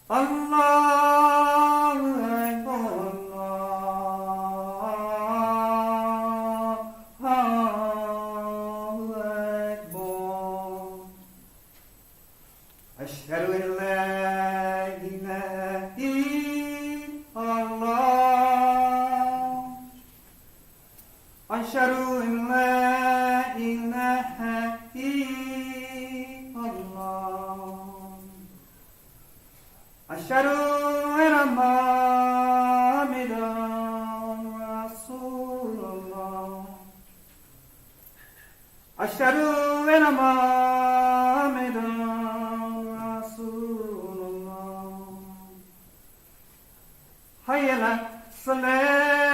Allahu Akbar, Allahu Akbar. Ashhadu an la ilaha illallah. Ashhadu an la ilaha illallah. Ashhadu anna Muhammadan Rasulullah. Ashhadu anna Muhammadan Rasulullah. Hayya ala salat.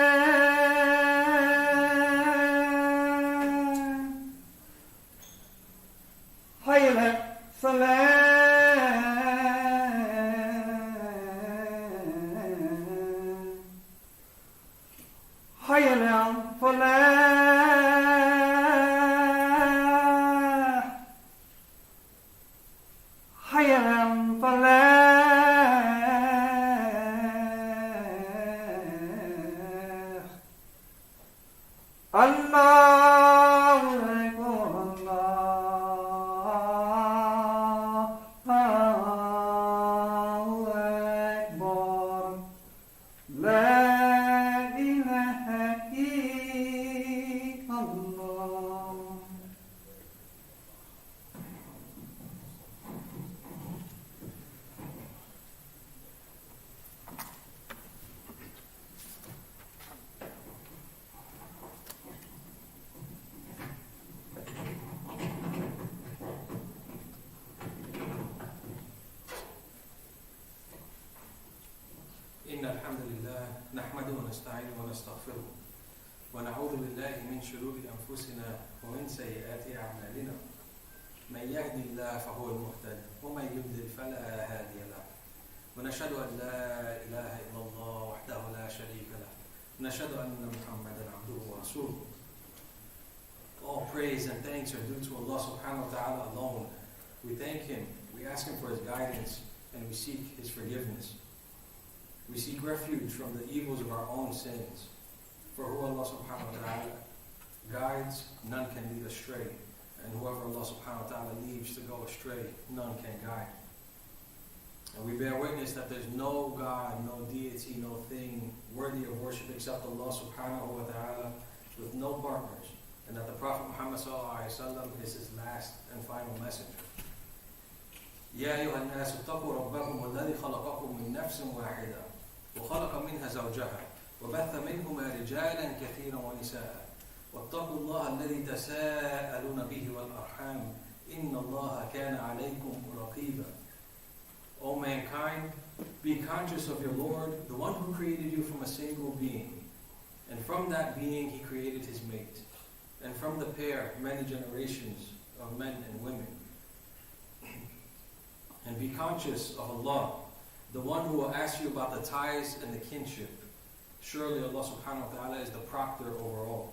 Hayya ala salat. Hayya ala falah. Hayya ala falah. Allahu Akbar, Allahu Akbar. La ilaha illallah. إن الحمد لله نحمده ونستعينه ونستغفره ونعوذ بالله من شرور أنفسنا ومن سيئات أعمالنا. من يهد الله فهو المهتد ومن يضلل فلا هادي له. ونشهد أن لا إله إلا الله وحده لا شريك له. ونشهد أن محمدا عبده ورسوله. All praise and thanks are due to Allah subhanahu wa ta'ala alone. We thank Him, we ask Him for His guidance, and we seek His forgiveness. We seek refuge from the evils of our own sins. For who Allah subhanahu wa ta'ala guides, none can lead astray. And whoever Allah subhanahu wa ta'ala leaves to go astray, none can guide. And we bear witness that there's no God, no deity, no thing worthy of worship except Allah subhanahu wa ta'ala with no partners. And that the Prophet Muhammad sallallahu alayhi wa sallam is his last and final messenger. يا أيها الناس اتقوا ربكم الذي خلقكم من نفس واحدة وخلق منها زوجها وبث منهما رجالا كثيرا ونساء واتقوا الله الذي تساءلون به والأرحام إن الله كان عليكم رقيبا. O mankind, be conscious of your Lord, the one who created you from a single being. And from that being he created his mate. And from the pair many generations of men and women. And be conscious of Allah, the one who will ask you about the ties and the kinship. Surely Allah subhanahu wa ta'ala is the proctor over all.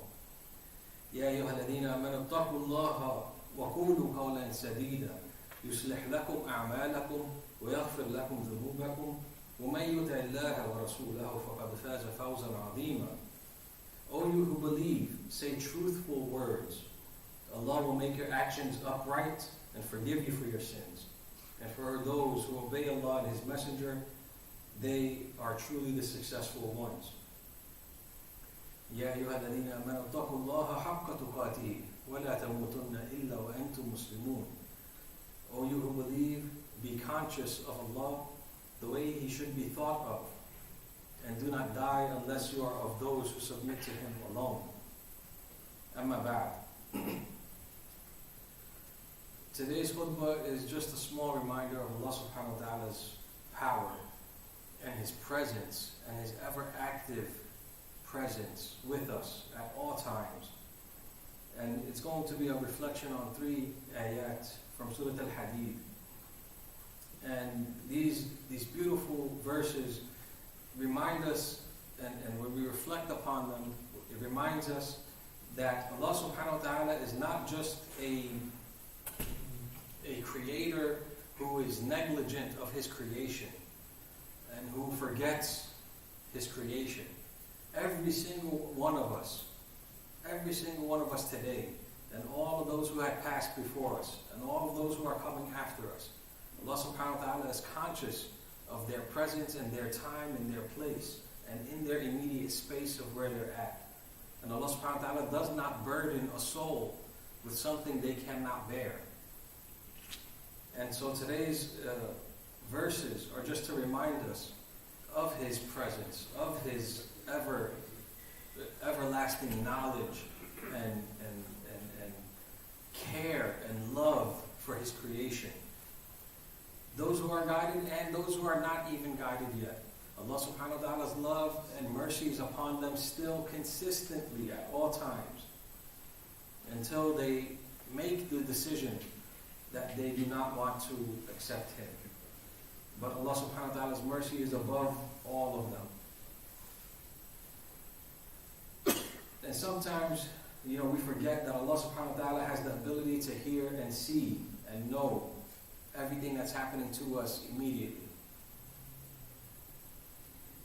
يا أيها الذين آمنوا اتقوا الله وقولوا قولا سديدا يصلح لكم أعمالكم ويغفر لكم ذنوبكم ومن يطع الله ورسوله فقد فاز فوزا عظيما. O you who believe, say truthful words. Allah will make your actions upright and forgive you for your sins. And for those who obey Allah and His Messenger, they are truly the successful ones. يا أيها الذين آمنوا اتقوا الله حق تقاته ولا تموتن إلا وأنتم مسلمون. O you who believe, be conscious of Allah the way He should be thought of, and do not die unless you are of those who submit to Him alone. أما بعد. Today's khutbah is just a small reminder of Allah subhanahu wa ta'ala's power and His presence and His ever active presence with us at all times. And it's going to be a reflection on 3 ayat from Surah Al-Hadid. And these beautiful verses remind us, and when we reflect upon them, it reminds us that Allah subhanahu wa ta'ala is not just a creator who is negligent of His creation, and who forgets his creation. Every single one of us today, and all of those who had passed before us, and all of those who are coming after us, Allah subhanahu wa ta'ala is conscious of their presence and their time and their place, and in their immediate space of where they're at. And Allah subhanahu wa ta'ala does not burden a soul with something they cannot bear. And so today's verses are just to remind us of his presence, of his everlasting knowledge and care and love for his creation. Those who are guided and those who are not even guided yet. Allah subhanahu wa ta'ala's love and mercy is upon them still consistently at all times, until they make the decision that they do not want to accept him. But Allah subhanahu wa ta'ala's mercy is above all of them. And sometimes, we forget that Allah subhanahu wa ta'ala has the ability to hear and see and know everything that's happening to us immediately.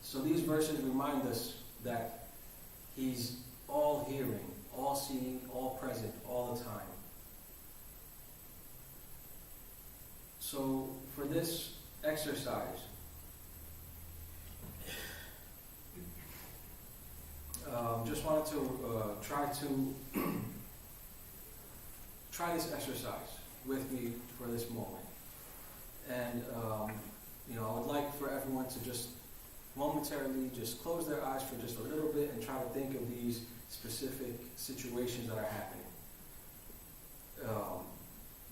So these verses remind us that he's all hearing, all seeing, all present, all the time. So for this exercise, just wanted to try this exercise with me for this moment. And I would like for everyone to just momentarily just close their eyes for just a little bit and try to think of these specific situations that are happening.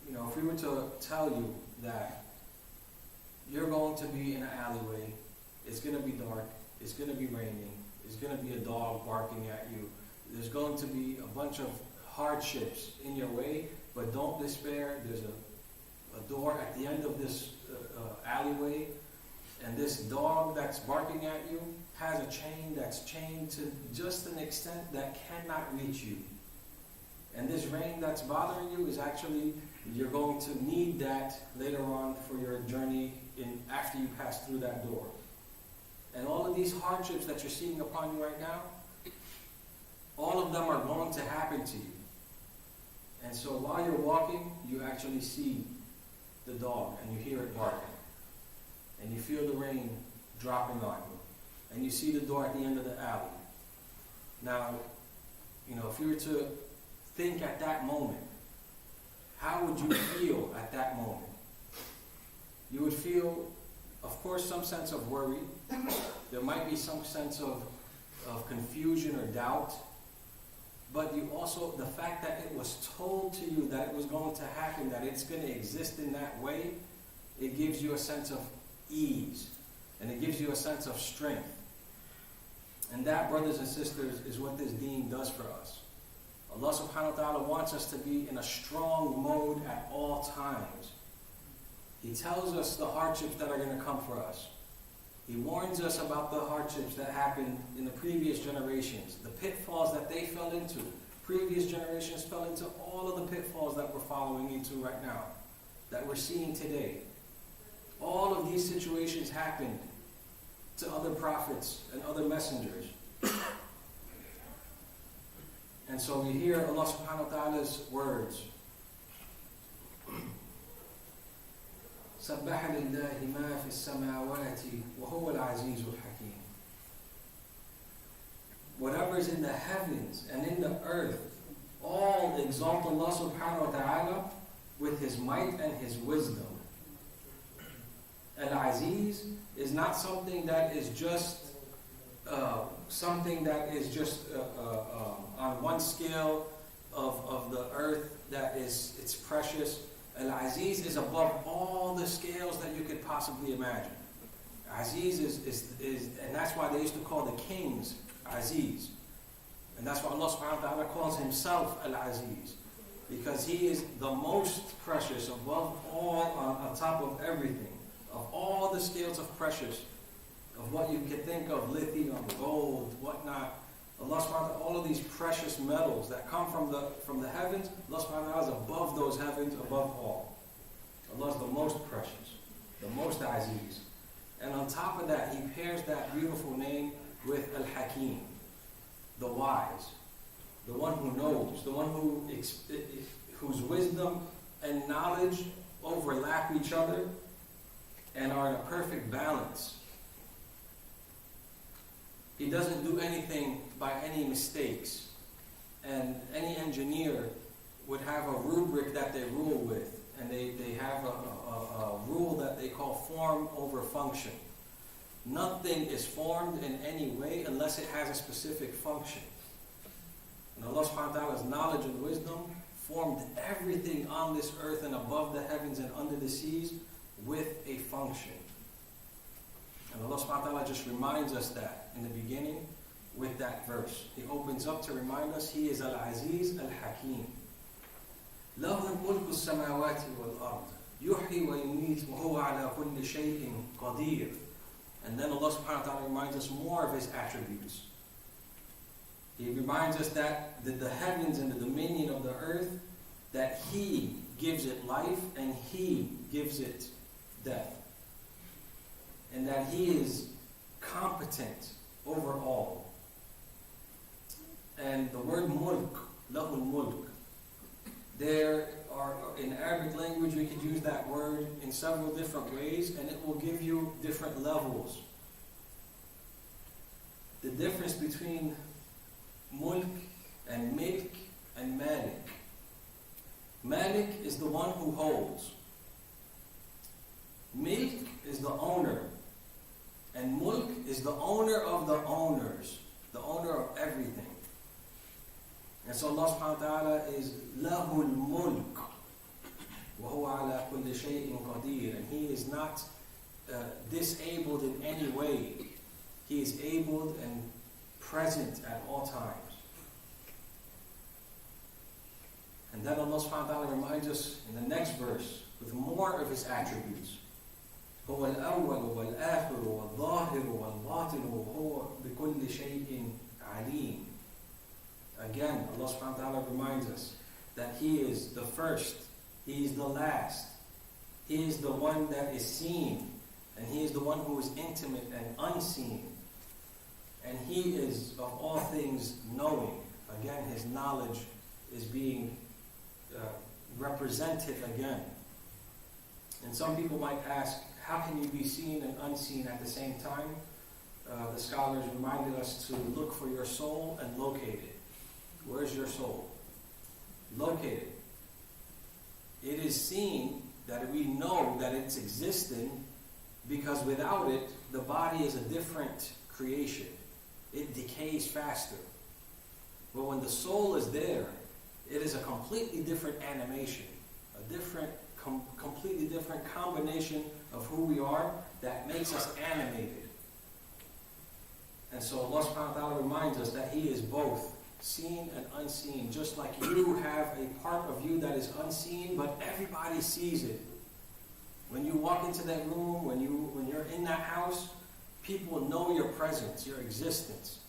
If we were to tell you that you're going to be in an alleyway, it's going to be dark, it's going to be raining, there's going to be a dog barking at you, there's going to be a bunch of hardships in your way, but don't despair. There's a door at the end of this alleyway, and this dog that's barking at you has a chain that's chained to just an extent that cannot reach you. And this rain that's bothering you is actually, you're going to need that later on for your journey after you pass through that door. And all of these hardships that you're seeing upon you right now, all of them are going to happen to you. And so while you're walking, you actually see the dog and you hear it barking. And you feel the rain dropping on you. And you see the door at the end of the alley. Now, if you were to think at that moment, how would you feel at that moment? You would feel, of course, some sense of worry. There might be some sense of confusion or doubt. But you also, the fact that it was told to you that it was going to happen, that it's going to exist in that way, it gives you a sense of ease. And it gives you a sense of strength. And that, brothers and sisters, is what this deen does for us. Allah subhanahu wa ta'ala wants us to be in a strong mode at all times. He tells us the hardships that are going to come for us. He warns us about the hardships that happened in the previous generations, the pitfalls that they fell into. Previous generations fell into all of the pitfalls that we're following into right now, that we're seeing today. All of these situations happened to other prophets and other messengers. And so we hear Allah subhanahu wa ta'ala's words. سبح لله ما في السماوات وهو العزيز الحكيم. Whatever is in the heavens and in the earth, all exalt Allah subhanahu wa ta'ala with His might and His wisdom. Al-Aziz is not something that is just on one scale of the earth that it's precious. Al-Aziz is above all the scales that you could possibly imagine. Aziz is and that's why they used to call the kings Aziz. And that's why Allah subhanahu wa ta'ala calls Himself Al-Aziz. Because He is the most precious above all, on top of everything. Of all the scales of precious, of what you can think of, lithium, gold, whatnot. Allah subhanahu wa ta'ala, all of these precious metals that come from the heavens, Allah subhanahu wa ta'ala is above those heavens, above all. Allah is the most precious, the most Aziz. And on top of that, he pairs that beautiful name with Al-Hakim, the wise, the one who knows, the one whose wisdom and knowledge overlap each other and are in a perfect balance. He doesn't do anything by any mistakes. And any engineer would have a rubric that they rule with. And they have a rule that they call form over function. Nothing is formed in any way unless it has a specific function. And Allah subhanahu wa ta'ala's knowledge and wisdom formed everything on this earth and above the heavens and under the seas with a function. And Allah subhanahu wa ta'ala just reminds us that in the beginning with that verse. He opens up to remind us He is Al-Aziz Al-Hakim. لَهُ مُلْكُ السَّمَاوَاتِ وَالْأَرْضِ يُحْيِي وَيُمِيتُ وَهُوَ عَلَى كُلِّ شَيْءٍ قَدِيرٌ. And then Allah subhanahu wa ta'ala reminds us more of His attributes. He reminds us that the heavens and the dominion of the earth, that He gives it life and He gives it death. And that He is competent over all. And the word mulk, lahul mulk, there are, in Arabic language, we could use that word in several different ways, and it will give you different levels. The difference between mulk and milk and malik. Malik is the one who holds. Milk is the owner. And mulk is the owner of the owners, the owner of everything. And so Allah subhanahu wa ta'ala is lahul mulk wa huwa ala kulli shay'in qadir. And He is not disabled in any way. He is able and present at all times. And then Allah subhanahu wa ta'ala reminds us in the next verse with more of His attributes. هو الأول والآخر والظاهر والباطن وهو بكل شيء عليم. Again, Allah subhanahu wa ta'ala reminds us that He is the first, He is the last, He is the one that is seen, and He is the one who is intimate and unseen. And He is of all things knowing. Again, His knowledge is being represented again. And some people might ask, how can you be seen and unseen at the same time? The scholars reminded us to look for your soul and locate it. Where's your soul? Locate it. It is seen that we know that it's existing because without it, the body is a different creation. It decays faster. But when the soul is there, it is a completely different animation, a different, completely different combination of who we are that makes us animated. And so Allah subhanahu wa ta'ala reminds us that He is both seen and unseen, just like you have a part of you that is unseen, but everybody sees it. When you walk into that room, when you're in that house, people know your presence, your existence.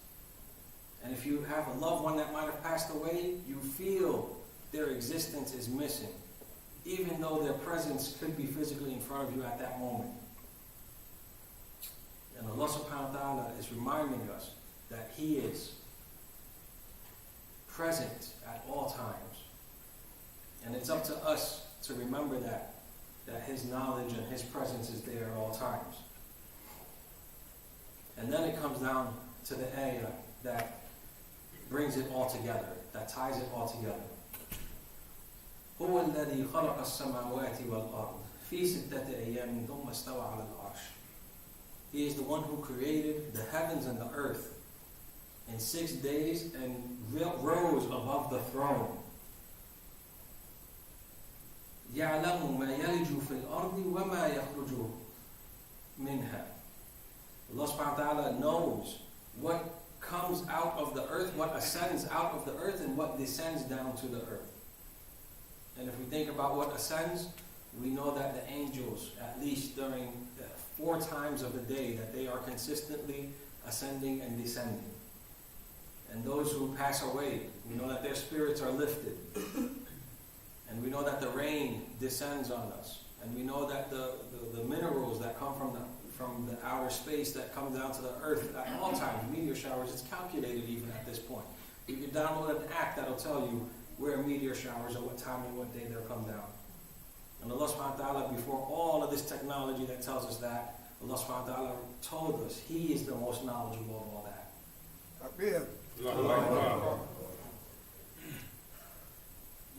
And if you have a loved one that might have passed away, you feel their existence is missing, even though their presence could be physically in front of you at that moment. And Allah subhanahu wa ta'ala is reminding us that He is present at all times. And it's up to us to remember that His knowledge and His presence is there at all times. And then it comes down to the ayah that brings it all together, that ties it all together. هو الذي خلق السماوات والأرض في ستة أيام ثم استوى على العرش. He is the one who created the heavens and the earth in 6 days and rose above the throne. يعلم ما يلج في الأرض وما يخرج منها. Allah subhanahu wa ta'ala knows what comes out of the earth, what ascends out of the earth, and what descends down to the earth. And if we think about what ascends, we know that the angels, at least during 4 times of the day, that they are consistently ascending and descending. And those who pass away, we know that their spirits are lifted. And we know that the rain descends on us. And we know that the minerals that come from outer space that come down to the earth at all times, meteor showers. It's calculated even at this point. You can download an app that'll tell you where meteor showers are, what time and what day they'll come down. And Allah subhanahu wa ta'ala, before all of this technology that tells us that, Allah subhanahu wa ta'ala told us He is the most knowledgeable of all that.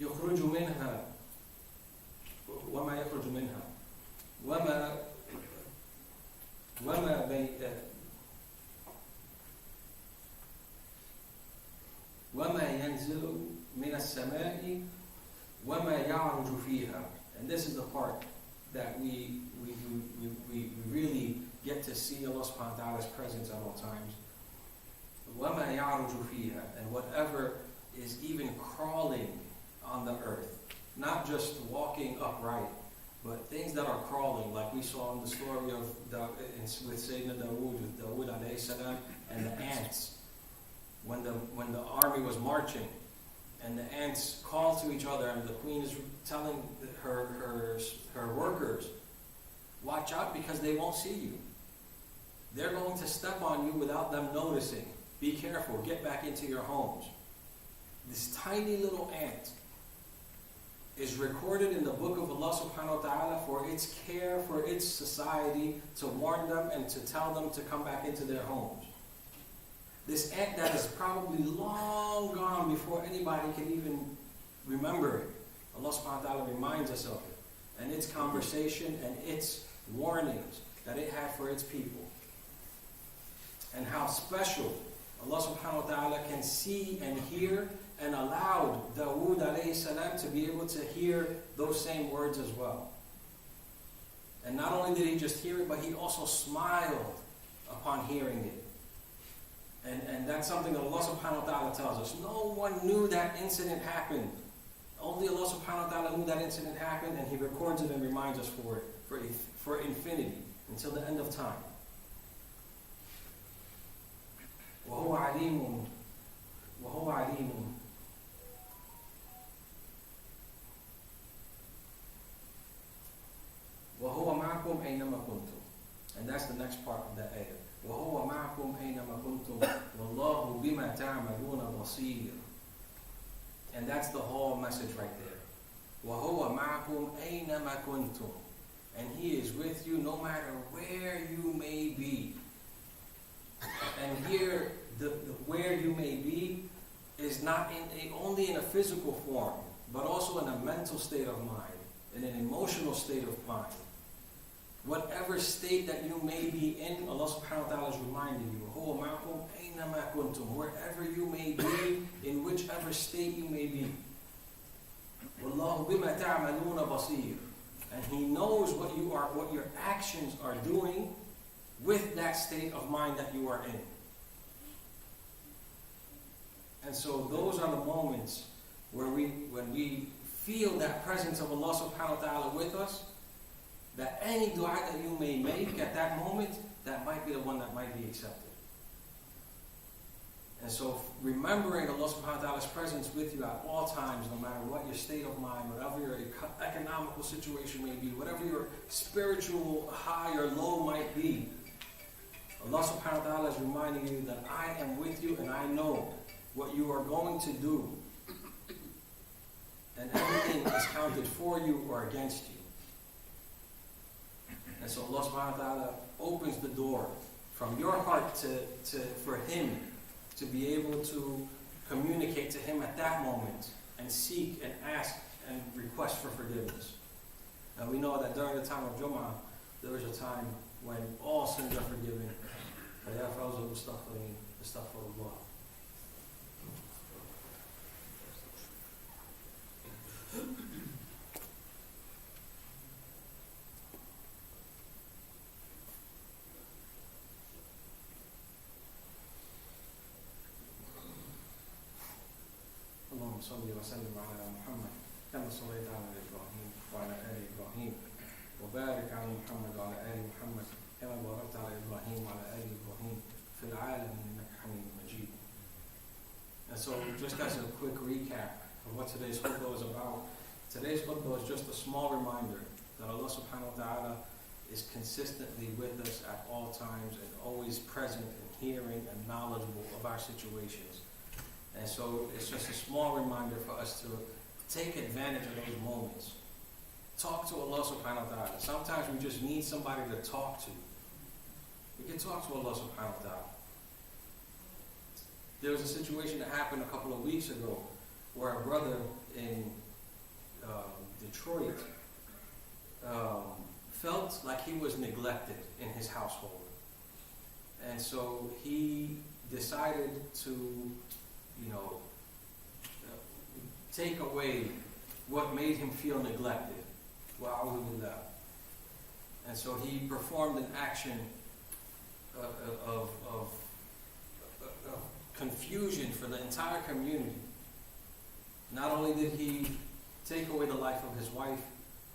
يخرج منها وما يخرج منها وما ينزل من السماء وما يعرج فيها. And this is the part that we really get to see Allah subhanahu wa ta'ala's presence at all times. وَمَا يَعْرُجُ فِيهَا, and whatever is even crawling on the earth, not just walking upright, but things that are crawling, like we saw in the story of with Sayyidina Dawood, with Dawood alayhi salam, and the ants. When the army was marching, and the ants call to each other, and the queen is telling her workers, watch out because they won't see you. They're going to step on you without them noticing. Be careful, get back into your homes. This tiny little ant is recorded in the book of Allah subhanahu wa ta'ala for its care for its society, to warn them and to tell them to come back into their homes. This ant that is probably long gone before anybody can even remember it. Allah subhanahu wa ta'ala reminds us of it, and its conversation and its warnings that it had for its people. And how special Allah subhanahu wa ta'ala can see and hear, and allowed Dawood alayhi salam to be able to hear those same words as well. And not only did he just hear it, but he also smiled upon hearing it. And that's something that Allah subhanahu wa ta'ala tells us. No one knew that incident happened. Only Allah subhanahu wa ta'ala knew that incident happened, and He records it and reminds us for it, for infinity, until the end of time. وَهُوَ عَلِيمٌ وَهُوَ مَعَكُمْ أَيْنَمَا كُنْتُمْ. And that's the next part of that ayah. وَهُوَ مَعَكُمْ أَيْنَمَا كُنْتُمْ وَاللَّهُ بِمَا تَعْمَلُونَ بَصِيرٌ. And that's the whole message right there. وَهُوَ مَعَكُمْ أَيْنَمَا كُنْتُمْ. And He is with you no matter where you may be. And here, the where you may be is not only in a physical form, but also in a mental state of mind, in an emotional state of mind. Whatever state that you may be in, Allah subhanahu wa ta'ala is reminding you, هُوَ مَعَكُمْ أَيْنَمَا كُنْتُمْ, wherever you may be, in whichever state you may be. وَاللَّهُ بِمَا تَعْمَلُونَ بَصِيرٌ. And He knows what your actions are doing with that state of mind that you are in. And so those are the moments where when we feel that presence of Allah subhanahu wa ta'ala with us, that any dua that you may make at that moment, that might be the one that might be accepted. And so remembering Allah subhanahu wa ta'ala's presence with you at all times, no matter what your state of mind, whatever your economical situation may be, whatever your spiritual high or low might be, Allah subhanahu wa ta'ala is reminding you that I am with you and I know what you are going to do. And everything is counted for you or against you. And so Allah subhanahu wa ta'ala opens the door from your heart for Him to be able to communicate to Him at that moment and seek and ask and request for forgiveness. And we know that during the time of Jum'ah, there was a time when all sins are forgiven. اللهم صل وسلم على محمد كما صليت على إبراهيم وعلى آل إبراهيم وبارك على محمد وعلى آل محمد كما باركت على إبراهيم وعلى آل إبراهيم في العالمين إنك حميد مجيد. And so just as a quick recap of what today's khutbah was about, today's khutbah is just a small reminder that Allah subhanahu wa ta'ala is consistently with us at all times and always present and hearing and knowledgeable of our situations. And so it's just a small reminder for us to take advantage of those moments. Talk to Allah subhanahu wa ta'ala. Sometimes we just need somebody to talk to. We can talk to Allah subhanahu wa ta'ala. There was a situation that happened a couple of weeks ago where a brother in Detroit felt like he was neglected in his household. And so he decided to, take away what made him feel neglected. And so he performed an action of confusion for the entire community. Not only did he take away the life of his wife,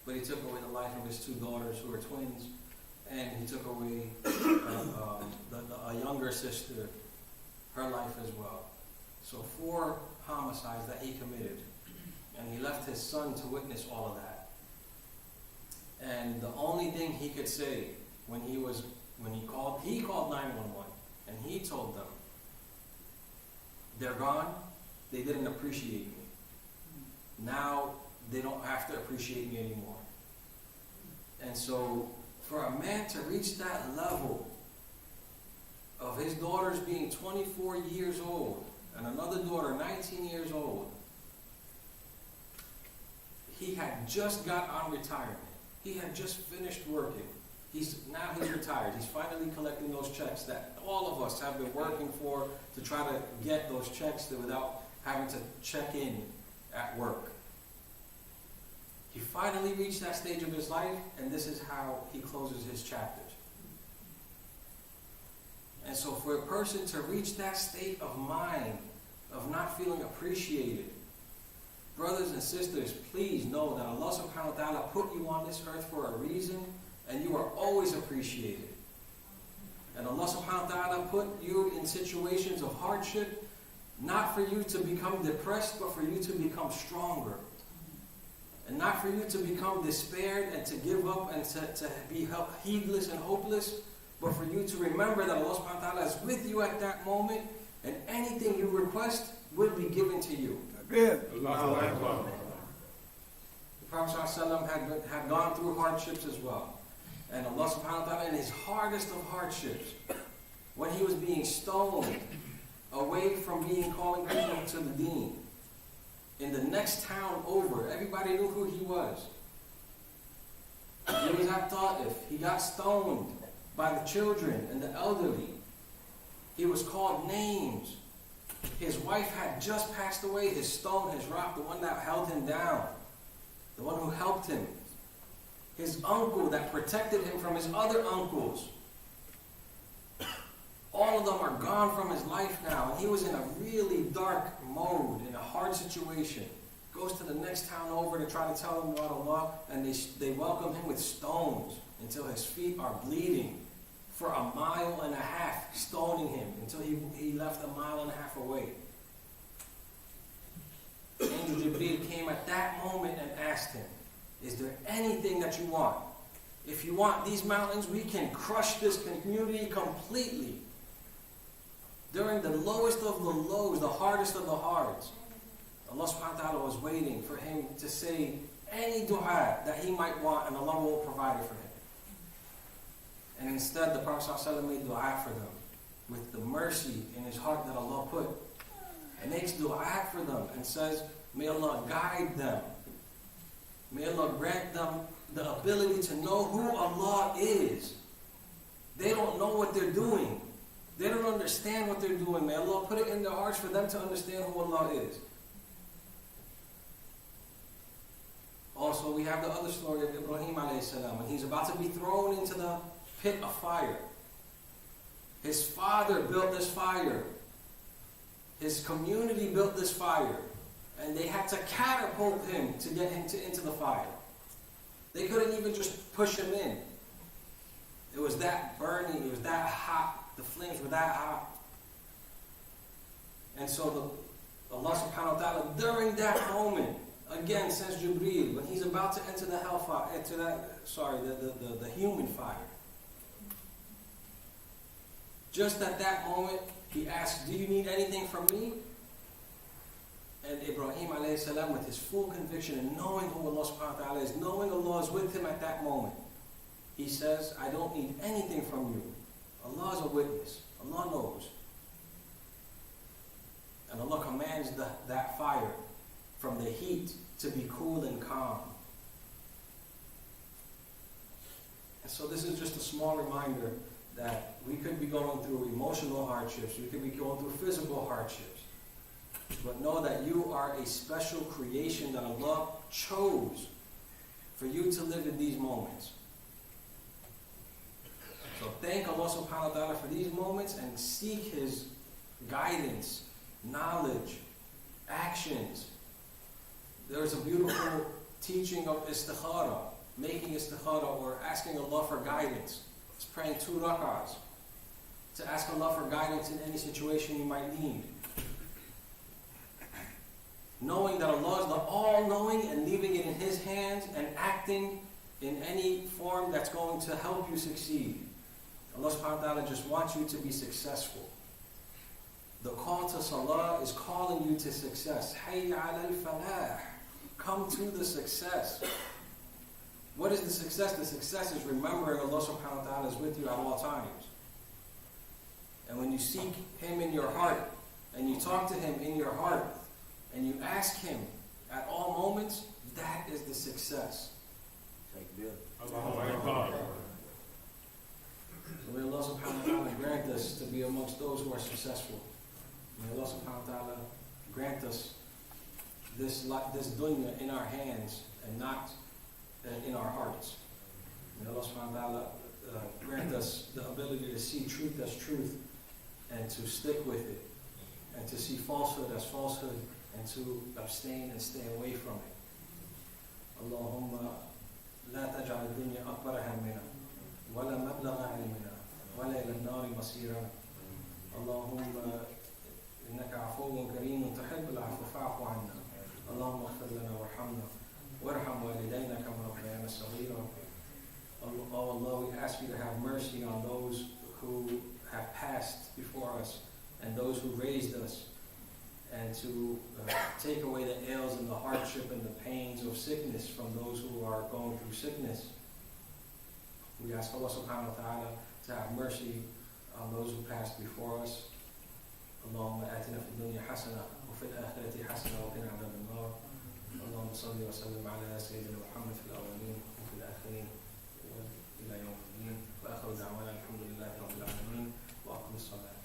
but he took away the life of his two daughters who are twins, and he took away a younger sister, her life as well. So 4 homicides that he committed, and he left his son to witness all of that. And the only thing he could say when he called 911, and he told them, they're gone, they didn't appreciate me. Now they don't have to appreciate me anymore. And so for a man to reach that level of his daughters being 24 years old and another daughter 19 years old, he had just got on retirement. He had just finished working. He's retired. He's finally collecting those checks that all of us have been working for to try to get those checks without having to check in at work. He finally reached that stage of his life, and this is how he closes his chapters. And so for a person to reach that state of mind of not feeling appreciated, brothers and sisters, please know that Allah subhanahu wa ta'ala put you on this earth for a reason, and you are always appreciated. And Allah subhanahu wa ta'ala put you in situations of hardship, not for you to become depressed, but for you to become stronger. And not for you to become despaired and to give up and to be heedless and hopeless, but for you to remember that Allah subhanahu wa ta'ala is with you at that moment, and anything you request will be given to you. Amen. The Prophet ﷺ had gone through hardships as well. And Allah subhanahu wa ta'ala, in his hardest of hardships, when he was being stoned away from calling people to the deen, in the next town over, everybody knew who he was. He was at Ta'if. He got stoned by the children and the elderly. He was called names. His wife had just passed away. His stone, his rock, the one that held him down, the one who helped him. His uncle that protected him from his other uncles. All of them are gone from his life now. And he was in a really dark mode, in a hard situation. Goes to the next town over to try to tell him about Allah, and they welcome him with stones until his feet are bleeding for 1.5 miles, stoning him until he left 1.5 miles away. Angel Jibreel came at that moment and asked him, is there anything that you want? If you want these mountains, we can crush this community completely. During the lowest of the lows, the hardest of the hards, Allah subhanahu wa ta'ala was waiting for him to say any dua that he might want, and Allah will provide it for him. And instead, the Prophet ﷺ made dua for them with the mercy in his heart that Allah put. And makes dua for them and says, may Allah guide them. May Allah grant them the ability to know who Allah is. They don't know what they're doing. They don't understand what they're doing. May Allah put it in their hearts for them to understand who Allah is. Also, we have the other story of Ibrahim alayhi salam, when he's about to be thrown into the pit of fire. His father built this fire. His community built this fire. And they had to catapult him to get him into the fire. They couldn't even just push him in. It was that burning, it was that hot. The flames were that hot. And so Allah subhanahu wa ta'ala, during that moment Again, says Jibreel, when he's about to enter the hellfire, the human fire. Just at that moment, he asks, do you need anything from me? And Ibrahim alayhi salam, with his full conviction and knowing who Allah subhanahu wa ta'ala is, knowing Allah is with him at that moment, he says, I don't need anything from you. Allah is a witness. Allah knows. And Allah commands that fire from the heat to be cool and calm. And so this is just a small reminder that we could be going through emotional hardships, we could be going through physical hardships, but know that you are a special creation that Allah chose for you to live in these moments. So thank Allah subhanahu wa ta'ala for these moments and seek His guidance, knowledge, actions. There's a beautiful teaching of istikhara, making istikhara or asking Allah for guidance. It's praying 2 rak'ahs to ask Allah for guidance in any situation you might need. Knowing that Allah is the all-knowing and leaving it in His hands and acting in any form that's going to help you succeed. Allah subhanahu wa ta'ala just wants you to be successful. The call to salah is calling you to success. Hayya ala al-falah. Come to the success. What is the success? The success is remembering Allah subhanahu wa ta'ala is with you at all times. And when you seek Him in your heart, and you talk to Him in your heart, and you ask Him at all moments, that is the success. So may Allah subhanahu wa ta'ala grant us to be amongst those who are successful. May Allah subhanahu wa ta'ala grant us this dunya in our hands and not in our hearts. May Allah subhanahu wa ta'ala grant us the ability to see truth as truth and to stick with it, and to see falsehood as falsehood and to abstain and stay away from it. Allahumma la taj'al dunya akbar hammina wala mablagha ilmina wala ila an-nar masirana. Allahumma innaka afuwwun kareemun tuhibbul 'afwa fa'fu 'anna. Allahumma ighfir lana warhamna warham walidayna kama rabbayana saghira. Oh Allah, we ask you to have mercy on those who have passed before us and those who raised us, and to take away the ills and the hardship and the pains of sickness from those who are going through sickness. We ask Allah subhanahu wa ta'ala to have mercy on those who passed before us. Allahumma atina fid dunya hasana wa fil akhirati hasana wa qina adhaban nar. Allahumma salli wa sallim ala sayyidina Muhammad fil awwalin wa fil akhirin ila yawm al-din. Wa akhiru da'wana alhamdulillahi rabbil alamin wa aqim as-salat.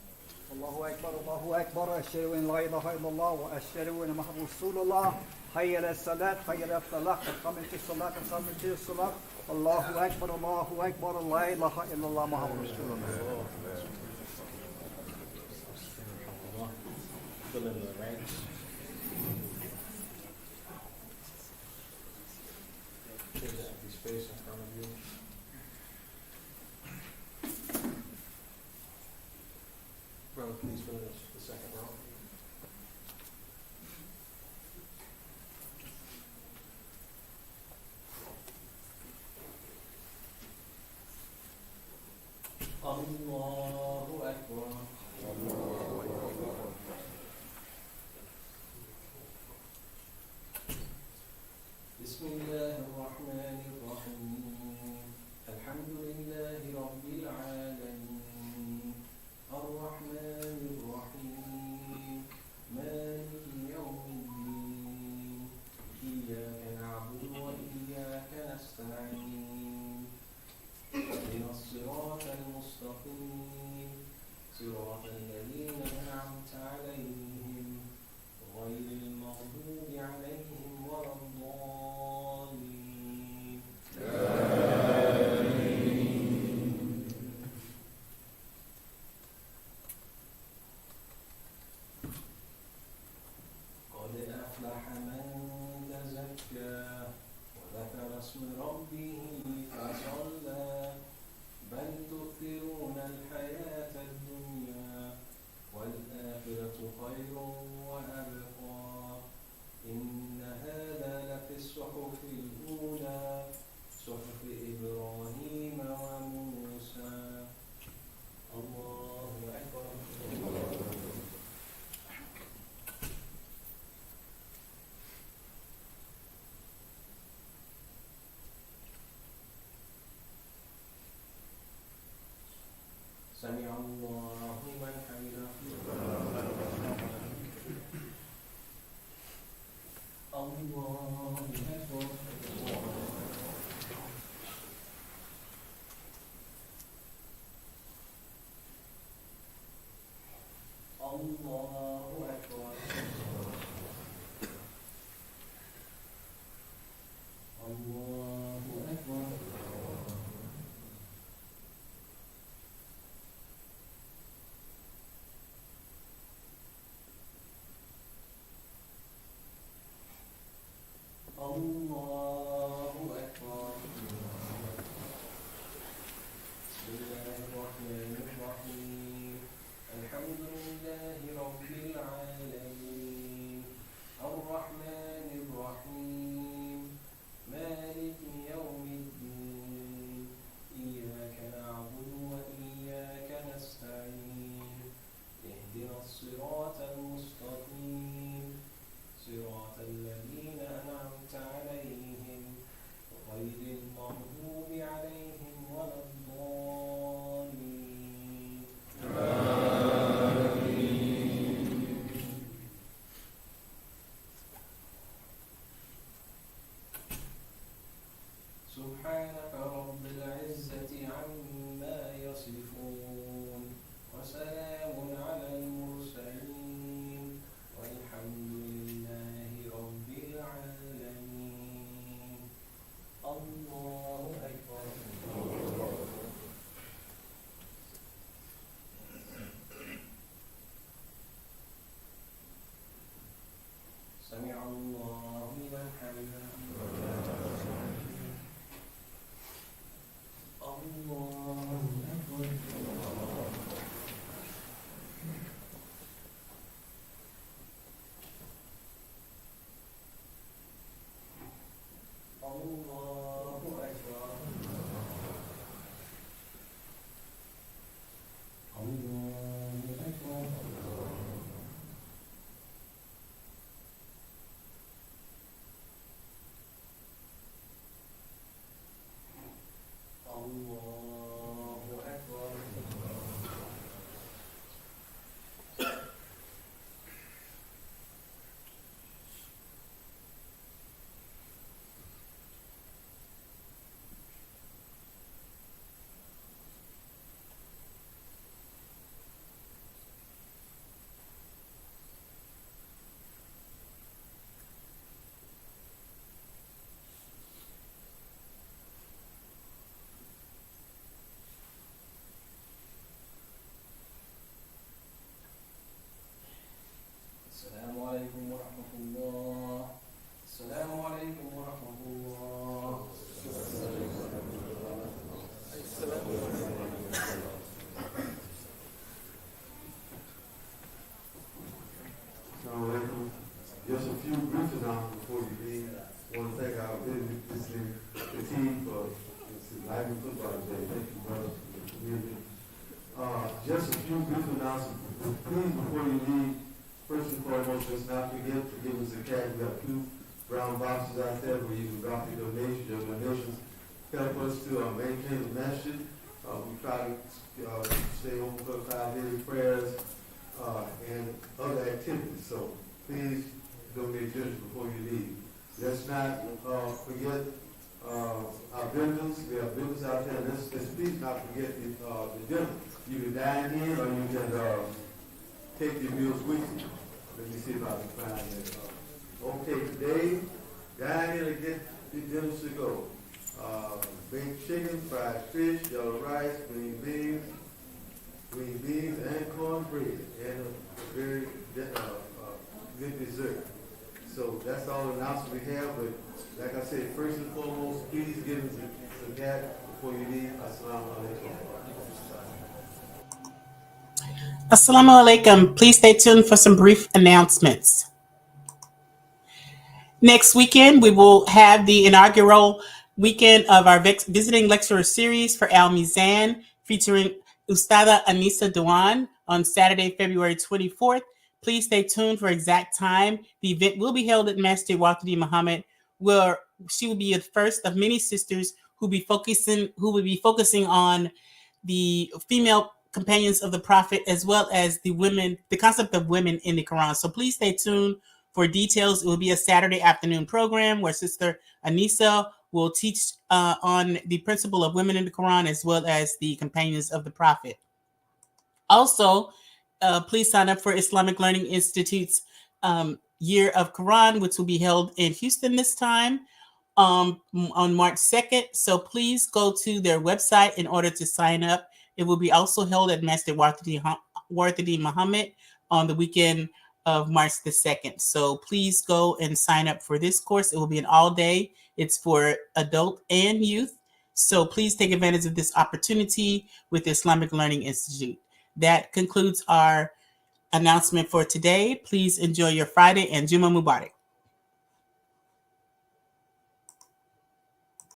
الله أكبر الله أكبر أشهد أن لا إله إلا الله وأشهد أن محمد رسول الله حي على الصلاة حي على الفلاح قد قامت الصلاة قد قامت الصلاة الله أكبر لا إله إلا الله محمد رسول الله. Fill in the ranks. There's an empty space in front of you. Brother, please fill in the second row. Allahu Akbar. Bismillahir Rahmanir Rahim. Alhamdulillahi Rabbil Alamin. Ar-Rahmanir Rahim. Maliki Yawmiddin. Iyyaka na'budu wa iyyaka nasta'in. Ihdinas siratal mustaqim. Siratal ladzina an'amta 'alayhim ghayril maghdubi 'alayhim waladdallin. قد أفلح من تزكى وذكر اسم ربه فصلى بل تؤثرون الحياة الدنيا والآخرة خير وأبقى سمع الله لمن حمده. الله أكبر. الله أكبر. الله أكبر. الله أكبر. بسم الله الرحمن الرحيم. الحمد لله رب العالمين الرحمن الرحيم مالك يوم الدين إياك نعبد وإياك نستعين اهدنا الصراط المستقيم صراط الذين أنعمت عليهم غير المغضوب عليهم ولا الضالين. سبحانك رب العزة عما يصفون وسلام على المرسلين والحمد لله رب العالمين. الله أكبر. سمع الله لمن حمده. الله أكبر. الله أكبر. الله أكبر. الله أكبر. السلام عليكم ورحمة الله. السلام عليكم ورحمة الله. Assalamualaikum. Just a few brief announcements before you leave. I want to thank our visiting team for this lively football today. Thank you, brothers, for the community. Just a few brief announcements. Please, before you leave, first and foremost, let's not forget to give us Zakat. We got 2 brown boxes out there where you can drop your donations. Your donations help us to maintain the masjid. We try to stay open for 5 daily prayers and other activities. So please donate generously before you leave. Let's not forget our vendors. We have vendors out there. Let's please not forget the dinner. You can dine in or you can take your meals with you. Let me see if I can find it. Okay, today, dine in and get the dinners to go. Baked chicken, fried fish, yellow rice, green beans, and cornbread, and a very good dessert. So that's all the announcements we have. But like I said, first and foremost, please give us a gat before you leave. Assalamu alaikum. Assalamu alaikum. Please stay tuned for some brief announcements. Next weekend, we will have the inaugural weekend of our visiting lecturer series for Al Mizan, featuring Ustada Anisa Dewan on Saturday, February 24th. Please stay tuned for exact time. The event will be held at MWDM Muhammad, where she will be the first of many sisters who will be focusing on the female companions of the Prophet, as well as the concept of women in the Quran. So please stay tuned for details. It will be a Saturday afternoon program where Sister Anissa will teach on the principle of women in the Quran, as well as the companions of the Prophet. Also, please sign up for Islamic Learning Institute's Year of Quran, which will be held in Houston this time on March 2nd. So please go to their website in order to sign up. It will be also held at Masjid Warthidi Muhammad on the weekend of March the 2nd. So please go and sign up for this course. It will be an all day. It's for adult and youth. So please take advantage of this opportunity with the Islamic Learning Institute. That concludes our announcement for today. Please enjoy your Friday and Juma Mubarak.